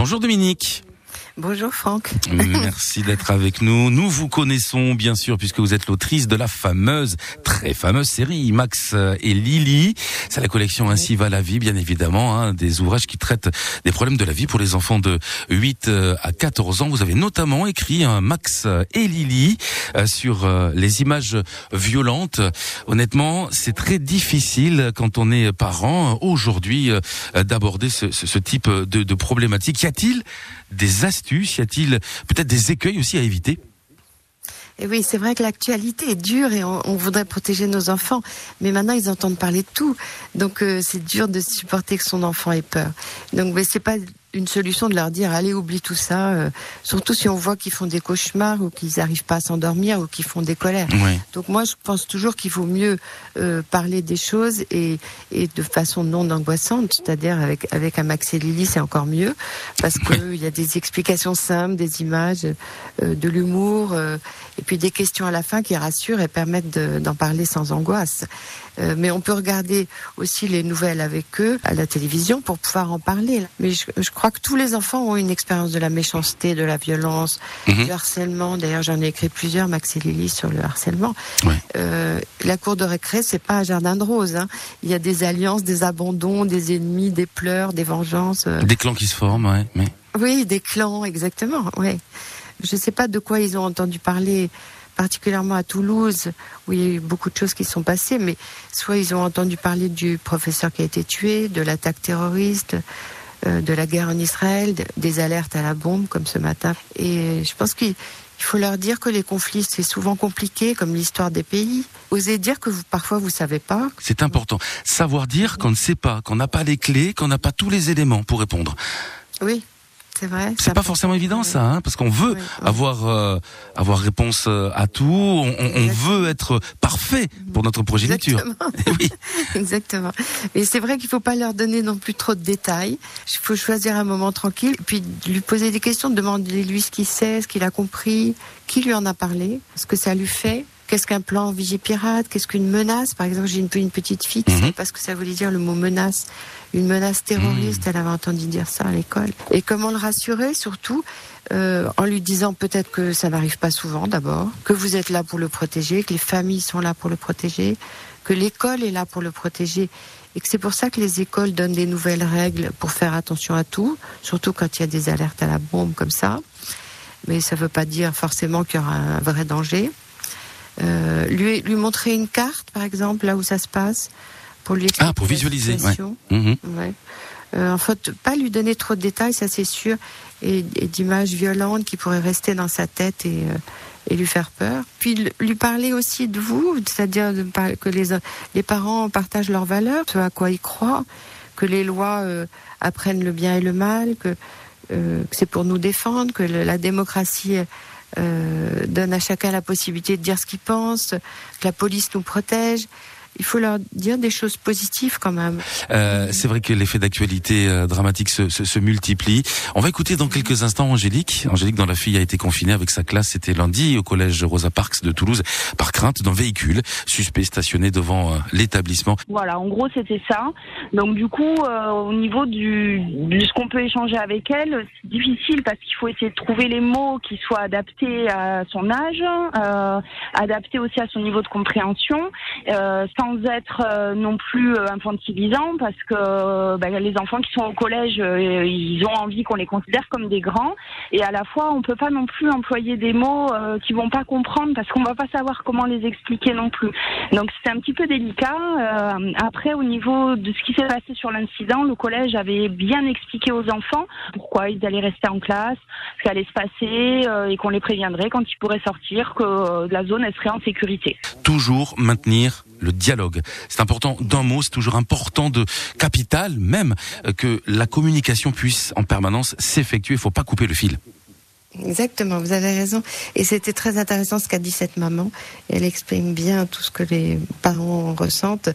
Bonjour Dominique. Bonjour Franck. Merci d'être avec nous. Nous vous connaissons bien sûr puisque vous êtes l'autrice de la très fameuse série Max et Lily. C'est la collection Ainsi va la vie, bien évidemment, des ouvrages qui traitent des problèmes de la vie pour les enfants de 8 à 14 ans. Vous avez notamment écrit Max et Lily sur les images violentes. Honnêtement, c'est très difficile quand on est parent aujourd'hui d'aborder ce type de problématique. Y a-t-il des astuces, y a-t-il peut-être des écueils aussi à éviter ? Et oui, c'est vrai que l'actualité est dure et on voudrait protéger nos enfants, mais maintenant ils entendent parler de tout, donc c'est dur de supporter que son enfant ait peur. Donc, mais c'est pas une solution de leur dire allez oublie tout ça, surtout si on voit qu'ils font des cauchemars ou qu'ils n'arrivent pas à s'endormir ou qu'ils font des colères. Oui. Donc moi je pense toujours qu'il vaut mieux parler des choses et de façon non angoissante, c'est-à-dire avec un Max et Lily c'est encore mieux parce que il y a des explications simples, des images, de l'humour et puis des questions à la fin qui rassurent et permettent d'en parler sans angoisse. Mais on peut regarder aussi les nouvelles avec eux à la télévision pour pouvoir en parler. Mais je crois que tous les enfants ont une expérience de la méchanceté, de la violence, du harcèlement. D'ailleurs, j'en ai écrit plusieurs, Max et Lily, sur le harcèlement. La cour de récré, c'est pas un jardin de roses. Il y a des alliances, des abandons, des ennemis, des pleurs, des vengeances. Des clans qui se forment, mais... Oui, des clans, exactement. Ouais. Je sais pas de quoi ils ont entendu parler, particulièrement à Toulouse, où il y a eu beaucoup de choses qui sont passées, mais soit ils ont entendu parler du professeur qui a été tué, de l'attaque terroriste, de la guerre en Israël, des alertes à la bombe, comme ce matin. Et je pense qu'il faut leur dire que les conflits, c'est souvent compliqué, comme l'histoire des pays. Osez dire que parfois vous savez pas. C'est important. Savoir dire qu'on ne sait pas, qu'on n'a pas les clés, qu'on n'a pas tous les éléments pour répondre. Oui. C'est vrai. C'est pas forcément évident ça, parce qu'on veut avoir réponse à tout. On veut être parfait pour notre progéniture. Exactement. Oui. Exactement. Mais c'est vrai qu'il faut pas leur donner non plus trop de détails. Il faut choisir un moment tranquille, puis lui poser des questions, demander-lui ce qu'il sait, ce qu'il a compris, qui lui en a parlé, ce que ça lui fait. Qu'est-ce qu'un plan Vigipirate ? Qu'est-ce qu'une menace ? Par exemple, j'ai une petite fille qui savait pas ce que ça voulait dire le mot menace. Une menace terroriste, elle avait entendu dire ça à l'école. Et comment le rassurer, surtout, en lui disant peut-être que ça n'arrive pas souvent d'abord, que vous êtes là pour le protéger, que les familles sont là pour le protéger, que l'école est là pour le protéger. Et que c'est pour ça que les écoles donnent des nouvelles règles pour faire attention à tout, surtout quand il y a des alertes à la bombe comme ça. Mais ça ne veut pas dire forcément qu'il y aura un vrai danger. Lui montrer une carte, par exemple, là où ça se passe, pour lui expliquer pour visualiser. Ouais. En fait, pas lui donner trop de détails, ça c'est sûr, et d'images violentes qui pourraient rester dans sa tête et lui faire peur. Puis lui parler aussi de vous, c'est-à-dire que les parents partagent leurs valeurs, ce à quoi ils croient, que les lois apprennent le bien et le mal, que c'est pour nous défendre, que la démocratie donne à chacun la possibilité de dire ce qu'il pense, que la police nous protège. Il faut leur dire des choses positives quand même. C'est vrai que l'effet d'actualité dramatique se multiplie. On va écouter dans quelques instants Angélique. Angélique, dont la fille a été confinée avec sa classe, c'était lundi, au collège Rosa Parks de Toulouse, par crainte d'un véhicule suspect stationné devant l'établissement. Voilà, en gros c'était ça. Donc du coup, au niveau de ce qu'on peut échanger avec elle, c'est difficile parce qu'il faut essayer de trouver les mots qui soient adaptés à son âge, adaptés aussi à son niveau de compréhension, sans être non plus infantilisant, parce que les enfants qui sont au collège, ils ont envie qu'on les considère comme des grands, et à la fois on peut pas non plus employer des mots qu'ils vont pas comprendre, parce qu'on va pas savoir comment les expliquer non plus. Donc c'est un petit peu délicat. Après, au niveau de ce qui s'est passé sur l'incident, le collège avait bien expliqué aux enfants pourquoi ils allaient rester en classe, ce qui allait se passer, et qu'on les préviendrait quand ils pourraient sortir, que la zone elle serait en sécurité. Toujours maintenir le dialogue. C'est important d'un mot, c'est toujours important, de capital même, que la communication puisse en permanence s'effectuer. Il ne faut pas couper le fil. Exactement, vous avez raison. Et c'était très intéressant ce qu'a dit cette maman. Elle exprime bien tout ce que les parents ressentent.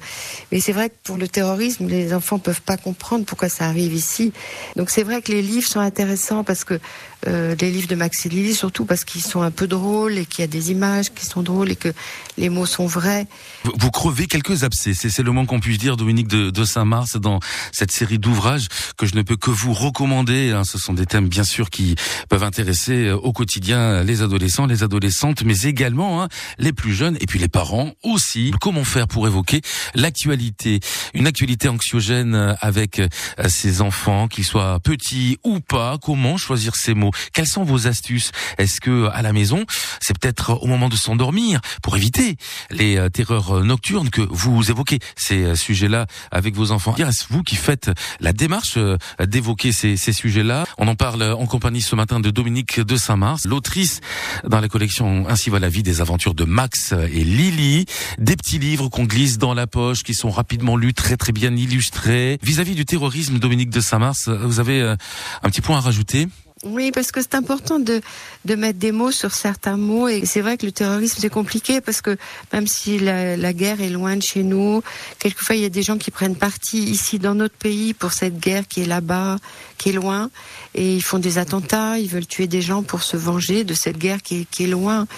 Mais c'est vrai que pour le terrorisme, les enfants peuvent pas comprendre pourquoi ça arrive ici. Donc c'est vrai que les livres sont intéressants parce que les livres de Max et Lily, surtout parce qu'ils sont un peu drôles et qu'il y a des images qui sont drôles et que les mots sont vrais. Vous crevez quelques abcès, c'est le moins qu'on puisse dire, Dominique de Saint-Mars, dans cette série d'ouvrages que je ne peux que vous recommander. Ce sont des thèmes bien sûr qui peuvent intéresser au quotidien les adolescents, les adolescentes, mais également les plus jeunes et puis les parents aussi. Comment faire pour évoquer l'actualité, une actualité anxiogène avec ces enfants, qu'ils soient petits ou pas? Comment choisir ces mots? Quelles sont vos astuces? Est-ce que à la maison, c'est peut-être au moment de s'endormir pour éviter les terreurs nocturnes que vous évoquez ces sujets-là avec vos enfants? Est-ce vous qui faites la démarche d'évoquer ces sujets-là? On en parle en compagnie ce matin de Dominique de Saint-Mars, l'autrice dans la collection Ainsi va la vie des aventures de Max et Lily. Des petits livres qu'on glisse dans la poche, qui sont rapidement lus, très très bien illustrés. Vis-à-vis du terrorisme, Dominique de Saint-Mars, vous avez un petit point à rajouter? Oui, parce que c'est important de mettre des mots sur certains mots. Et c'est vrai que le terrorisme, c'est compliqué parce que même si la guerre est loin de chez nous, quelquefois il y a des gens qui prennent parti ici dans notre pays pour cette guerre qui est là-bas, qui est loin. Et ils font des attentats, ils veulent tuer des gens pour se venger de cette guerre qui est loin.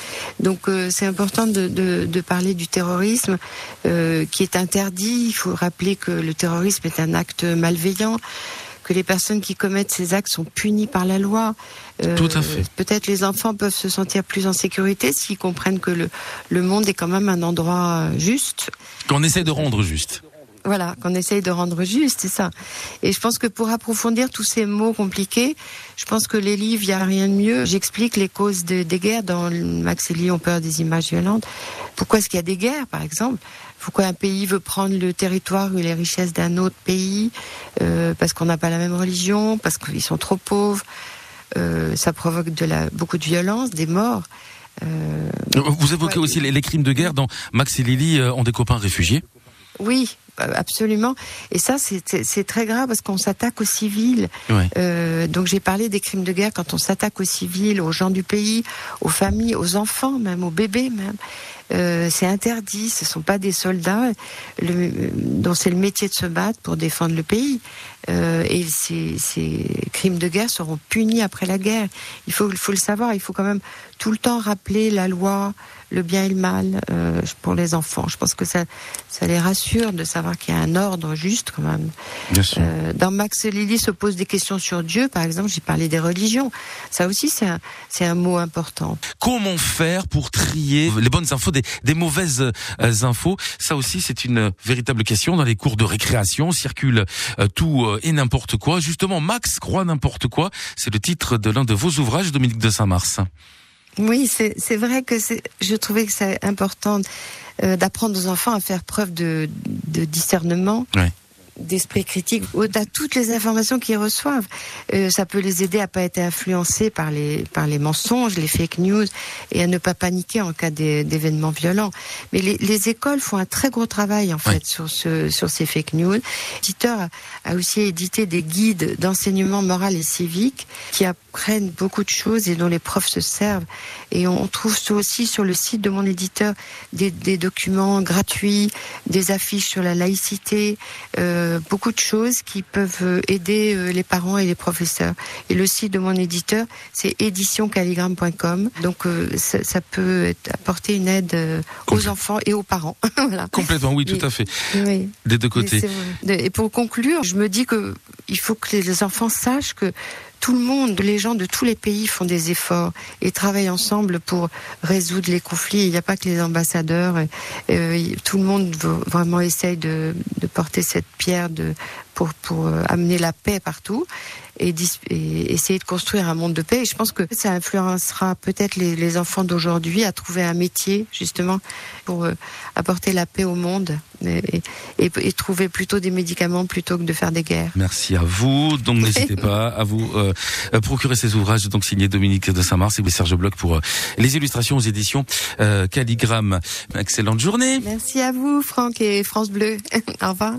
Donc c'est important de parler du terrorisme qui est interdit. Il faut rappeler que le terrorisme est un acte malveillant, que les personnes qui commettent ces actes sont punies par la loi. Tout à fait. Peut-être les enfants peuvent se sentir plus en sécurité s'ils comprennent que le monde est quand même un endroit juste. Qu'on essaie de rendre juste. Voilà, qu'on essaye de rendre juste, c'est ça. Et je pense que pour approfondir tous ces mots compliqués, je pense que les livres, il n'y a rien de mieux. J'explique les causes des guerres. Dans Max et Lily ont peur des images violentes. Pourquoi est-ce qu'il y a des guerres, par exemple? Pourquoi un pays veut prendre le territoire ou les richesses d'un autre pays? Parce qu'on n'a pas la même religion, parce qu'ils sont trop pauvres. Ça provoque beaucoup de violence, des morts. Vous évoquez aussi les crimes de guerre. Dans Max et Lily ont des copains réfugiés. Oui, absolument. Et ça, c'est très grave parce qu'on s'attaque aux civils. Ouais. Donc j'ai parlé des crimes de guerre quand on s'attaque aux civils, aux gens du pays, aux familles, aux enfants même, aux bébés même. C'est interdit, ce sont pas des soldats dont c'est le métier de se battre pour défendre le pays. Et ces crimes de guerre seront punis après la guerre. Il faut le savoir, il faut quand même tout le temps rappeler la loi, le bien et le mal pour les enfants. Je pense que ça les rassure de savoir qu'il y a un ordre juste quand même. Bien sûr. Dans Max et Lily se posent des questions sur Dieu, par exemple, j'ai parlé des religions. Ça aussi, c'est un mot important. Comment faire pour trier les bonnes infos des mauvaises infos? Ça aussi, c'est une véritable question. Dans les cours de récréation, circule tout et n'importe quoi. Justement, Max croit n'importe quoi. C'est le titre de l'un de vos ouvrages, Dominique de Saint-Mars. Oui, c'est vrai que je trouvais que c'est important d'apprendre aux enfants à faire preuve de discernement. Ouais. D'esprit critique, au-delà de toutes les informations qu'ils reçoivent. Ça peut les aider à pas être influencés par les mensonges, les fake news, et à ne pas paniquer en cas d'événements violents. Mais les écoles font un très gros travail en fait sur ces fake news. L'éditeur a aussi édité des guides d'enseignement moral et civique qui apprennent beaucoup de choses et dont les profs se servent. Et on trouve aussi sur le site de mon éditeur des documents gratuits, des affiches sur la laïcité, beaucoup de choses qui peuvent aider les parents et les professeurs. Et le site de mon éditeur, c'est éditioncalligramme.com. Donc ça peut apporter une aide aux enfants et aux parents. Voilà. Complètement, oui, tout à fait. Oui. Des deux côtés. Et pour conclure, je me dis que il faut que les enfants sachent que tout le monde, les gens de tous les pays font des efforts et travaillent ensemble pour résoudre les conflits. Il n'y a pas que les ambassadeurs. Tout le monde vraiment essaye de porter cette pierre pour amener la paix partout et essayer de construire un monde de paix. Et je pense que ça influencera peut-être les enfants d'aujourd'hui à trouver un métier justement pour apporter la paix au monde et trouver plutôt des médicaments plutôt que de faire des guerres. Merci à vous. Donc n'hésitez pas à vous procurer ces ouvrages, donc signés Dominique de Saint-Mars et Serge Bloch pour les illustrations aux éditions Calligramme. Excellente journée. Merci à vous, Franck et France Bleu. Au revoir.